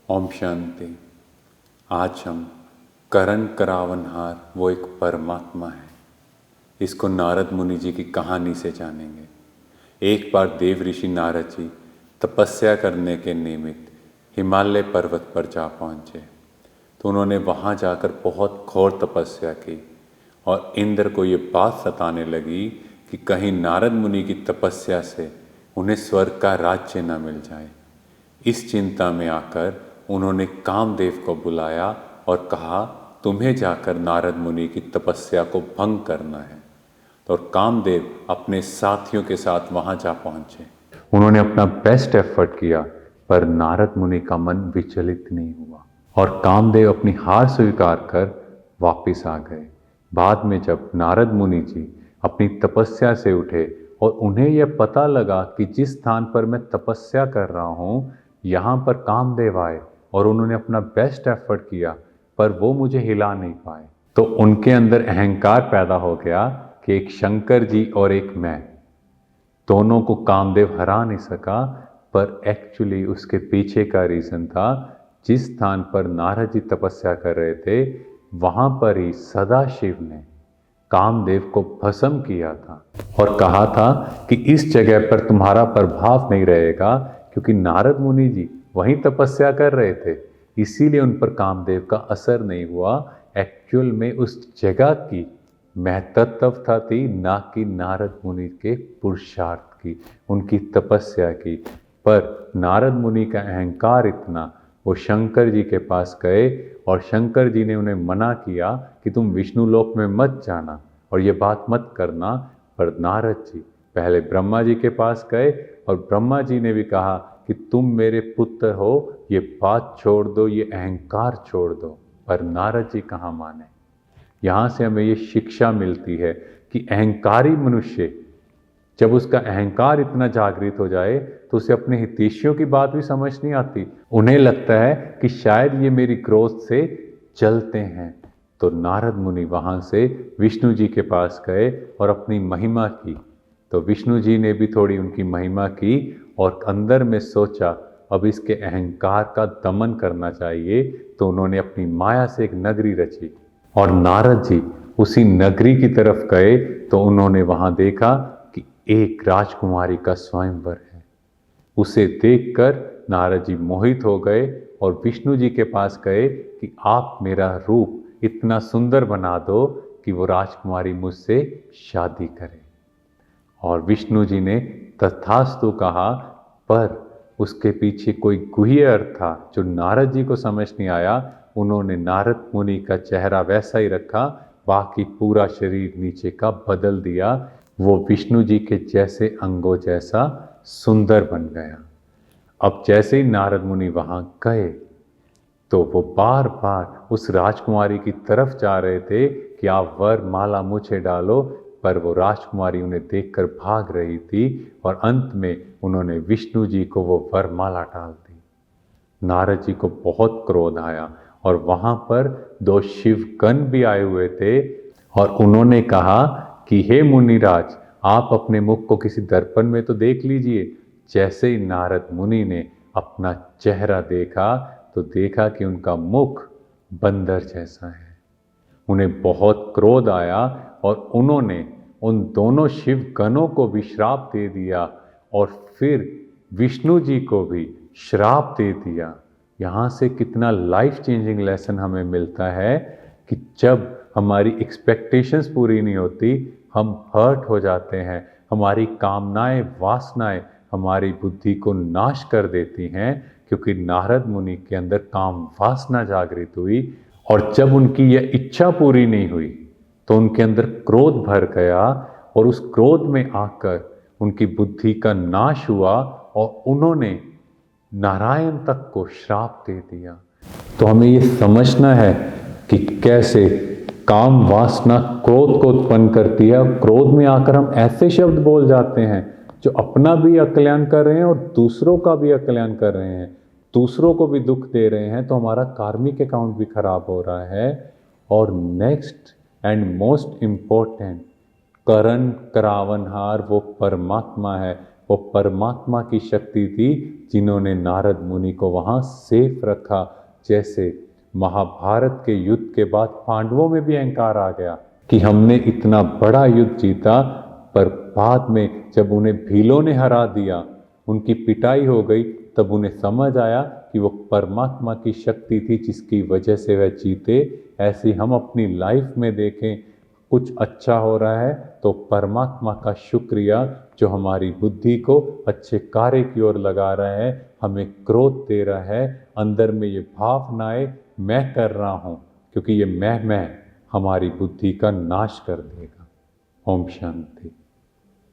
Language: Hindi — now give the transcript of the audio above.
ओम शांति। आज हम करण करावनहार वो एक परमात्मा है, इसको नारद मुनि जी की कहानी से जानेंगे। एक बार देव ऋषि नारद जी तपस्या करने के निमित्त हिमालय पर्वत पर जा पहुँचे। तो उन्होंने वहाँ जाकर बहुत घोर तपस्या की और इंद्र को ये बात सताने लगी कि कहीं नारद मुनि की तपस्या से उन्हें स्वर्ग का राज्य न मिल जाए। इस चिंता में आकर उन्होंने कामदेव को बुलाया और कहा, तुम्हें जाकर नारद मुनि की तपस्या को भंग करना है। तो कामदेव अपने साथियों के साथ वहां जा पहुंचे। उन्होंने अपना बेस्ट एफर्ट किया, पर नारद मुनि का मन विचलित नहीं हुआ और कामदेव अपनी हार स्वीकार कर वापिस आ गए। बाद में जब नारद मुनि जी अपनी तपस्या से उठे और उन्हें यह पता लगा कि जिस स्थान पर मैं तपस्या कर रहा हूँ यहाँ पर कामदेव आए और उन्होंने अपना बेस्ट एफर्ट किया, पर वो मुझे हिला नहीं पाए, तो उनके अंदर अहंकार पैदा हो गया कि एक शंकर जी और एक मैं, दोनों को कामदेव हरा नहीं सका। पर एक्चुअली उसके पीछे का रीज़न था, जिस स्थान पर नारद जी तपस्या कर रहे थे वहाँ पर ही सदाशिव ने कामदेव को भस्म किया था और कहा था कि इस जगह पर तुम्हारा प्रभाव नहीं रहेगा, क्योंकि नारद मुनि जी वहीं तपस्या कर रहे थे, इसीलिए उन पर कामदेव का असर नहीं हुआ। एक्चुअल में उस जगह की महत्वता थी, ना कि नारद मुनि के पुरुषार्थ की, उनकी तपस्या की। पर नारद मुनि का अहंकार इतना, वो शंकर जी के पास गए और शंकर जी ने उन्हें मना किया कि तुम विष्णु लोक में मत जाना और ये बात मत करना। पर नारद जी पहले ब्रह्मा जी के पास गए और ब्रह्मा जी ने भी कहा कि तुम मेरे पुत्र हो, ये बात छोड़ दो, ये अहंकार छोड़ दो। पर नारद जी कहाँ माने। यहाँ से हमें ये शिक्षा मिलती है कि अहंकारी मनुष्य जब उसका अहंकार इतना जागृत हो जाए तो उसे अपने हितैषियों की बात भी समझ नहीं आती। उन्हें लगता है कि शायद ये मेरी क्रोध से चलते हैं। तो नारद मुनि वहाँ से विष्णु जी के पास गए और अपनी महिमा की। तो विष्णु जी ने भी थोड़ी उनकी महिमा की और अंदर में सोचा अब इसके अहंकार का दमन करना चाहिए। तो उन्होंने अपनी माया से एक नगरी रची और नारद जी उसी नगरी की तरफ गए तो उन्होंने वहाँ देखा कि एक राजकुमारी का स्वयंवर है। उसे देखकर नारद जी मोहित हो गए और विष्णु जी के पास गए कि आप मेरा रूप इतना सुंदर बना दो कि वो राजकुमारी मुझसे शादी करे। और विष्णु जी ने तथास्तु कहा, पर उसके पीछे कोई गुह्य अर्थ था जो नारद जी को समझ नहीं आया। उन्होंने नारद मुनि का चेहरा वैसा ही रखा, बाकी पूरा शरीर नीचे का बदल दिया। वो विष्णु जी के जैसे अंगों जैसा सुंदर बन गया। अब जैसे ही नारद मुनि वहाँ गए तो वो बार बार उस राजकुमारी की तरफ जा रहे थे कि आप वर माला मुझे डालो, पर वो राजकुमारी उन्हें देखकर भाग रही थी और अंत में उन्होंने विष्णु जी को वो वरमाला डाल दी। नारद जी को बहुत क्रोध आया और वहाँ पर दो शिवगण भी आए हुए थे और उन्होंने कहा कि हे मुनिराज, आप अपने मुख को किसी दर्पण में तो देख लीजिए। जैसे ही नारद मुनि ने अपना चेहरा देखा तो देखा कि उनका मुख बंदर जैसा है। उन्हें बहुत क्रोध आया और उन्होंने उन दोनों शिवगणों को भी श्राप दे दिया और फिर विष्णु जी को भी श्राप दे दिया। यहाँ से कितना लाइफ चेंजिंग लेसन हमें मिलता है कि जब हमारी एक्सपेक्टेशंस पूरी नहीं होती, हम हर्ट हो जाते हैं। हमारी कामनाएं, वासनाएं हमारी बुद्धि को नाश कर देती हैं, क्योंकि नारद मुनि के अंदर काम वासना जागृत हुई और जब उनकी यह इच्छा पूरी नहीं हुई तो उनके अंदर क्रोध भर गया और उस क्रोध में आकर उनकी बुद्धि का नाश हुआ और उन्होंने नारायण तक को श्राप दे दिया। तो हमें ये समझना है कि कैसे काम वासना क्रोध को उत्पन्न करती है और क्रोध में आकर हम ऐसे शब्द बोल जाते हैं जो अपना भी अकल्याण कर रहे हैं और दूसरों का भी अकल्याण कर रहे हैं, दूसरों को भी दुख दे रहे हैं। तो हमारा कार्मिक अकाउंट भी खराब हो रहा है। और नेक्स्ट एंड मोस्ट इम्पोर्टेंट, करण करावनहार वो परमात्मा है वो परमात्मा की शक्ति थी जिन्होंने नारद मुनि को वहाँ सेफ रखा। जैसे महाभारत के युद्ध के बाद पांडवों में भी अहंकार आ गया कि हमने इतना बड़ा युद्ध जीता, पर बाद में जब उन्हें भीलों ने हरा दिया, उनकी पिटाई हो गई, तब उन्हें समझ आया कि वो परमात्मा की शक्ति थी जिसकी वजह से वह जीते। ऐसे हम अपनी लाइफ में देखें, कुछ अच्छा हो रहा है तो परमात्मा का शुक्रिया जो हमारी बुद्धि को अच्छे कार्य की ओर लगा रहा है, हमें ग्रोथ दे रहा है। अंदर में ये भाव ना आए मैं कर रहा हूँ, क्योंकि ये मैं हमारी बुद्धि का नाश कर देगा। ओम शांति।